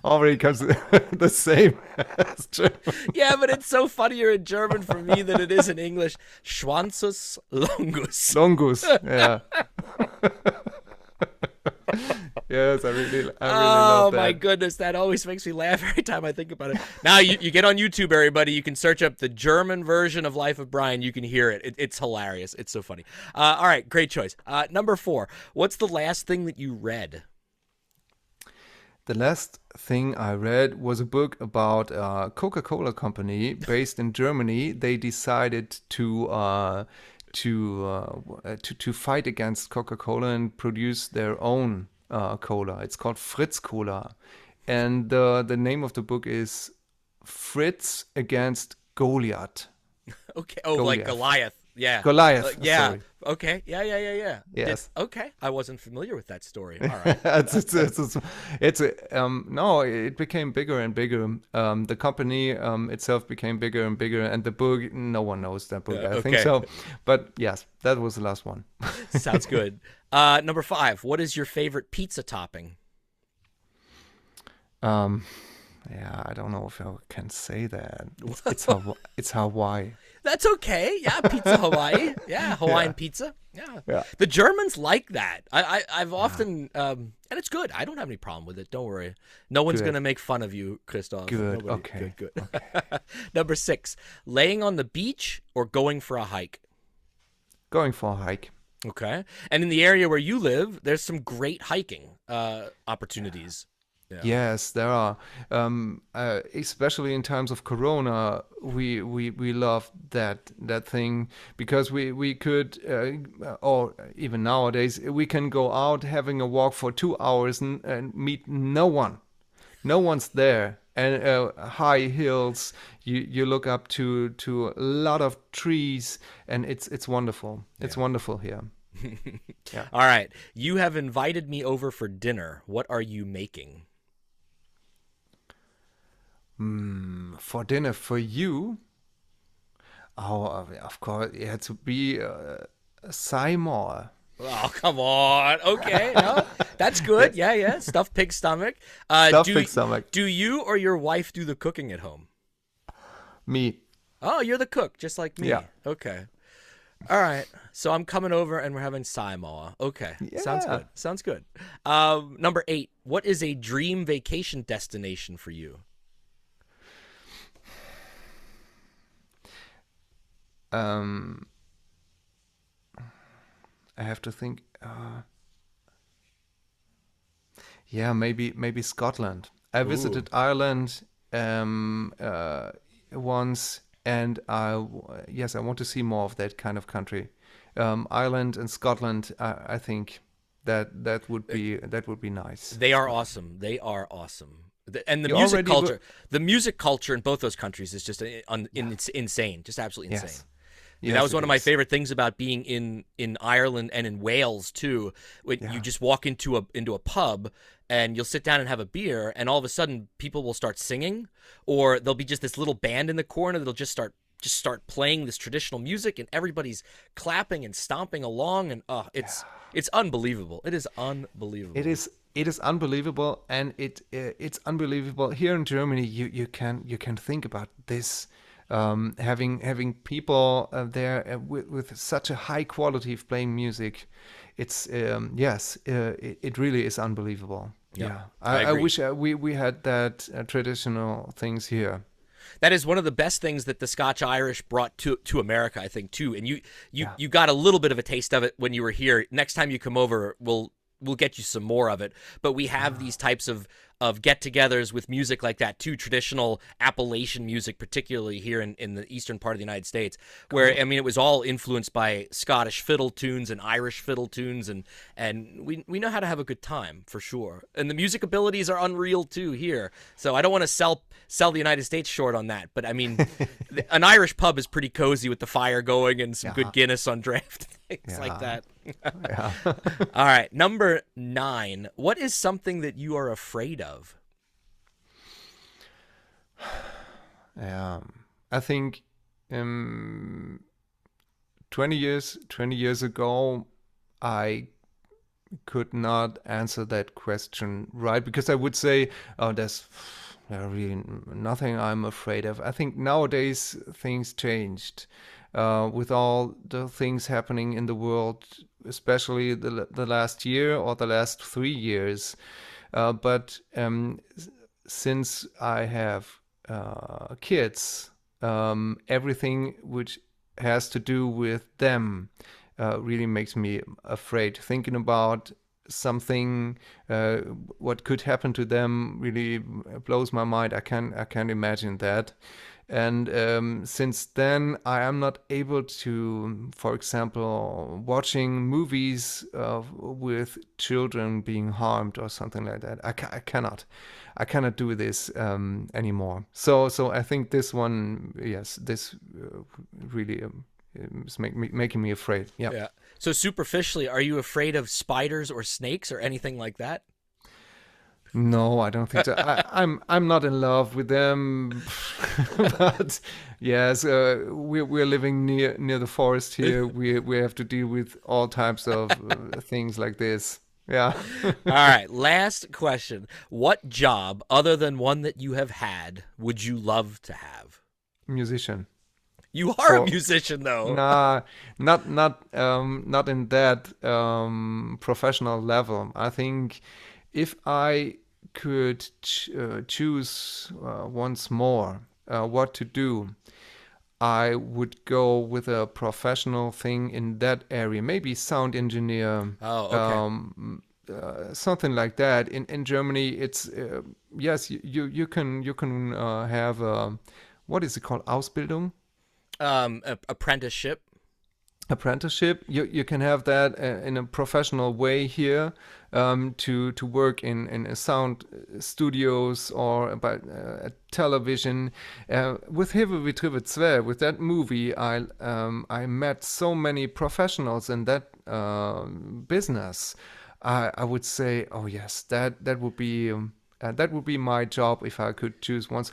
already comes the same as German. Yeah, but it's so funnier in German for me than it is in English. Schwanzus Longus. Longus, yeah. Yes, I really Oh love my that. goodness, that always makes me laugh every time I think about it. Now you get on YouTube, everybody. You can search up the German version of Life of Brian. You can hear it. It's hilarious. It's so funny. All right, great choice. Number 4. What's the last thing that you read? The last thing I read was a book about a Coca-Cola company based in Germany. They decided to fight against Coca-Cola and produce their own cola. It's called Fritz Cola, and the name of the book is Fritz against Goliath. Okay. Oh, like Goliath. Goliath. Yeah. Goliath. Yeah. Sorry. Okay. Yeah. Yes. Okay. I wasn't familiar with that story. All right. No, it became bigger and bigger. The company itself became bigger and bigger, and the book, no one knows that book. I think Okay. so, but yes, that was the last one. Sounds good. Number 5. What is your favorite pizza topping? Um, yeah, I don't know if I can say that. It's Hawaii. That's okay. Yeah, pizza Hawaii. Yeah, Hawaiian pizza. Yeah. Yeah. The Germans like that. I've often and it's good. I don't have any problem with it. Don't worry. No one's Good. gonna make fun of you, Christoph. Good. Nobody. Okay. Good. Okay. Number 6. Laying on the beach or going for a hike. Going for a hike. Okay. And in the area where you live, there's some great hiking opportunities. Yeah. Yes, there are. Especially in times of Corona, we love that thing because we could, or even nowadays, we can go out having a walk for 2 hours and meet no one. No one's there. And high hills, you look up to a lot of trees, and it's wonderful. It's wonderful here. Yeah. All right. You have invited me over for dinner. What are you making? For dinner for you? Oh, of course, it had to be Seymour. Oh, come on. Okay. No, that's good. Yeah. Stuffed pig stomach. Stuffed pig stomach. Do you or your wife do the cooking at home? Me. Oh, you're the cook, just like me. Yeah. Okay. All right. So I'm coming over and we're having Seymour. Okay. Sounds Yeah. good. Sounds good. Number 8. What is a dream vacation destination for you? I have to think. Yeah, maybe Scotland. I visited Ireland once, and yes, I want to see more of that kind of country. Ireland and Scotland, I think that would be nice. They are awesome. They are awesome. And the You music already culture, the music culture in both those countries is just insane, just absolutely insane. Yes. I mean, that Yes, was one it of my is. favorite things about being in Ireland and in Wales too. When you just walk into a pub and you'll sit down and have a beer, and all of a sudden people will start singing, or there'll be just this little band in the corner that'll just start playing this traditional music, and everybody's clapping and stomping along, and it's unbelievable. It is unbelievable. It is unbelievable, and it's unbelievable here in Germany. You can think about this, having people there with such a high quality of playing music. It's it really is unbelievable. Yeah, I I agree. wish we had that traditional things here. That is one of the best things that the Scotch Irish brought to America, I think, too. And you got a little bit of a taste of it when you were here. Next time you come over, we'll get you some more of it. But we have these types of get-togethers with music like that too, traditional Appalachian music, particularly here in the eastern part of the United States, where I mean it was all influenced by Scottish fiddle tunes and Irish fiddle tunes, and we know how to have a good time for sure. And the music abilities are unreal too here. So I don't want to sell the United States short on that, but I mean an Irish pub is pretty cozy with the fire going and some good Guinness on draft, things like that. Yeah. All right, number 9. What is something that you are afraid of? Yeah, I think 20 years ago, I could not answer that question right, because I would say, oh, there's really nothing I'm afraid of. I think nowadays things changed with all the things happening in the world. especially the last year or the last 3 years. But since I have kids, everything which has to do with them really makes me afraid. Thinking about something, what could happen to them, really blows my mind. I can't imagine that. And since then, I am not able to, for example, watching movies with children being harmed or something like that. I cannot do this anymore. So I think this one, yes, this really is making me afraid. Yeah. Yeah. So superficially, are you afraid of spiders or snakes or anything like that? No, I don't think so. I'm not in love with them, but yes, we're living near the forest here. We have to deal with all types of things like this. Yeah. All right, last question. What job, other than one that you have had, would you love to have? Musician. You are a musician, though. Nah, not in that professional level. I think if I could choose once more what to do, I would go with a professional thing in that area. Maybe sound engineer. Oh, okay. Something like that. In Germany, it's yes, you can have what is it called? Ausbildung. Apprenticeship. You can have that in a professional way here, to work in sound studios or by television. With Himmel wie Triebe 2, with that movie, I met so many professionals in that business. I would say, oh yes, that would be my job if I could choose once.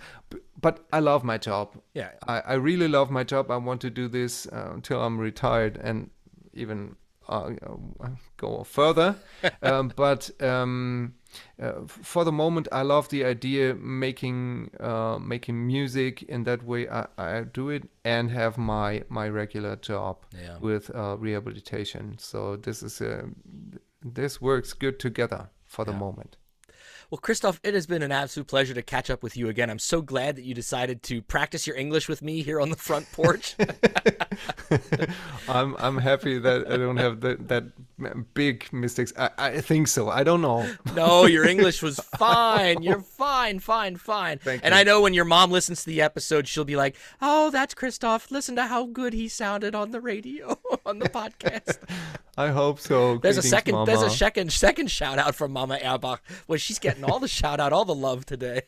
But I love my job. Yeah. I really love my job. I want to do this until I'm retired and even go further. But for the moment, I love the idea making music in that way. I do it and have my regular job with rehabilitation. So this works good together for the moment. Well, Christoph, it has been an absolute pleasure to catch up with you again. I'm so glad that you decided to practice your English with me here on the front porch. I'm happy that I don't have that big mistakes. I think so. I don't know. No, your English was fine. You're fine. Thank you. And I know when your mom listens to the episode, she'll be like, "Oh, that's Christoph. Listen to how good he sounded on the radio, on the podcast." I hope so. There's a Greetings, second shout out from Mama Erbach. Well, she's getting all the shout out, all the love today.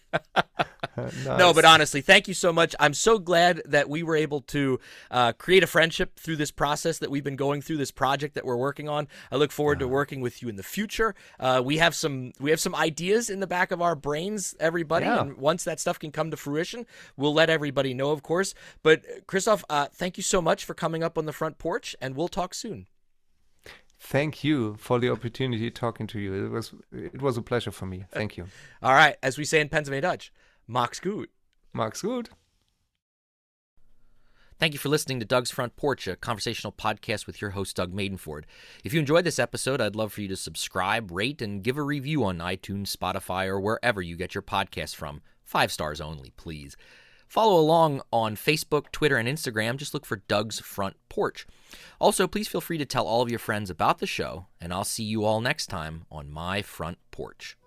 Nice. No, but honestly, thank you so much. I'm so glad that we were able to create a friendship through this process that we've been going through, this project that we're working on. I look forward to working with you in the future. We have some ideas in the back of our brains, everybody. Yeah. And once that stuff can come to fruition, we'll let everybody know, of course. But Christoph, thank you so much for coming up on the front porch, and we'll talk soon. Thank you for the opportunity talking to you. It was a pleasure for me. Thank you. All right, as we say in Pennsylvania Dutch, Max gut. Max gut. Thank you for listening to Doug's Front Porch, a conversational podcast with your host, Doug Maidenford. If you enjoyed this episode, I'd love for you to subscribe, rate, and give a review on iTunes, Spotify, or wherever you get your podcasts from. 5 stars only, please. Follow along on Facebook, Twitter, and Instagram. Just look for Doug's Front Porch. Also, please feel free to tell all of your friends about the show, and I'll see you all next time on my front porch.